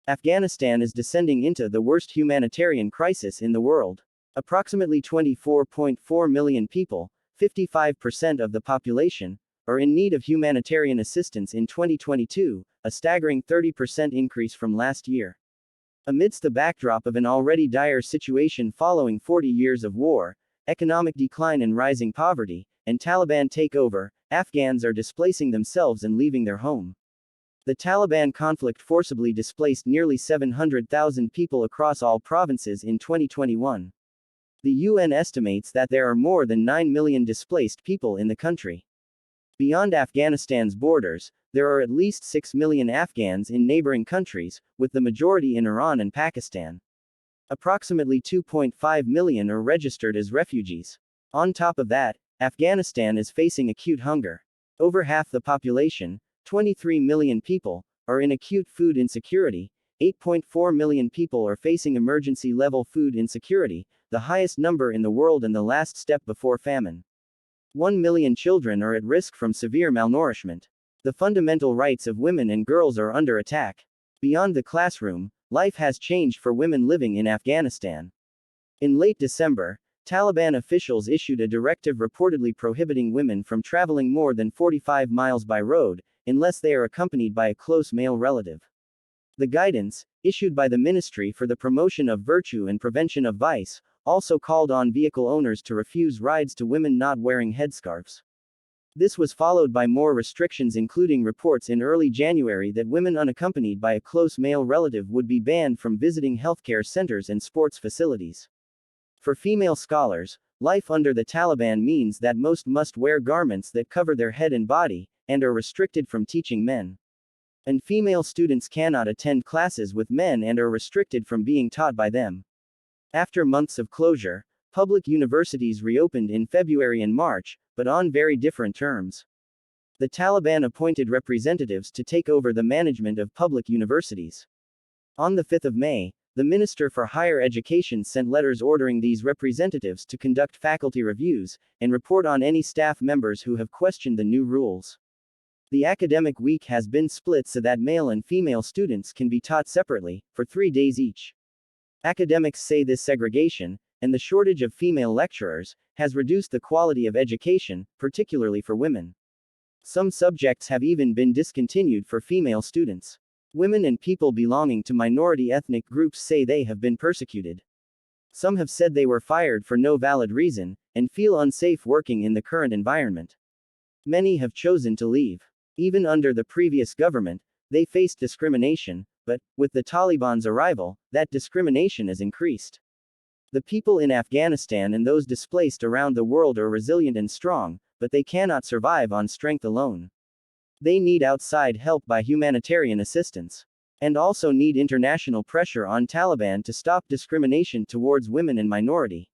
Afghanistan is descending into the worst humanitarian crisis in the world. Approximately 24.4 million people, 55% of the population, are in need of humanitarian assistance in 2022, a staggering 30% increase from last year. Amidst the backdrop of an already dire situation following 40 years of war, economic decline and rising poverty, and Taliban takeover, Afghans are displacing themselves and leaving their home. The Taliban conflict forcibly displaced nearly 700,000 people across all provinces in 2021. The UN estimates that there are more than 9 million displaced people in the country. Beyond Afghanistan's borders, there are at least 6 million Afghans in neighboring countries, with the majority in Iran and Pakistan. Approximately 2.5 million are registered as refugees. On top of that, Afghanistan is facing acute hunger. Over half the population, 23 million people, are in acute food insecurity. 8.4 million people are facing emergency-level food insecurity, the highest number in the world and the last step before famine. 1 million children are at risk from severe malnourishment. The fundamental rights of women and girls are under attack. Beyond the classroom, life has changed for women living in Afghanistan. In late December, Taliban officials issued a directive reportedly prohibiting women from traveling more than 45 miles by road, unless they are accompanied by a close male relative. The guidance, issued by the Ministry for the Promotion of Virtue and Prevention of Vice, also called on vehicle owners to refuse rides to women not wearing headscarves. This was followed by more restrictions, including reports in early January that women unaccompanied by a close male relative would be banned from visiting healthcare centers and sports facilities. For female scholars, life under the Taliban means that most must wear garments that cover their head and body, and are restricted from teaching men. And female students cannot attend classes with men and are restricted from being taught by them. After months of closure, public universities reopened in February and March, but on very different terms. The Taliban appointed representatives to take over the management of public universities. On the 5th of May, the Minister for Higher Education sent letters ordering these representatives to conduct faculty reviews and report on any staff members who have questioned the new rules. The academic week has been split so that male and female students can be taught separately, for 3 days each. Academics say this segregation, and the shortage of female lecturers, has reduced the quality of education, particularly for women. Some subjects have even been discontinued for female students. Women and people belonging to minority ethnic groups say they have been persecuted. Some have said they were fired for no valid reason, and feel unsafe working in the current environment. Many have chosen to leave. Even under the previous government, they faced discrimination, but, with the Taliban's arrival, that discrimination has increased. The people in Afghanistan and those displaced around the world are resilient and strong, but they cannot survive on strength alone. They need outside help by humanitarian assistance. And also need international pressure on Taliban to stop discrimination towards women and minority.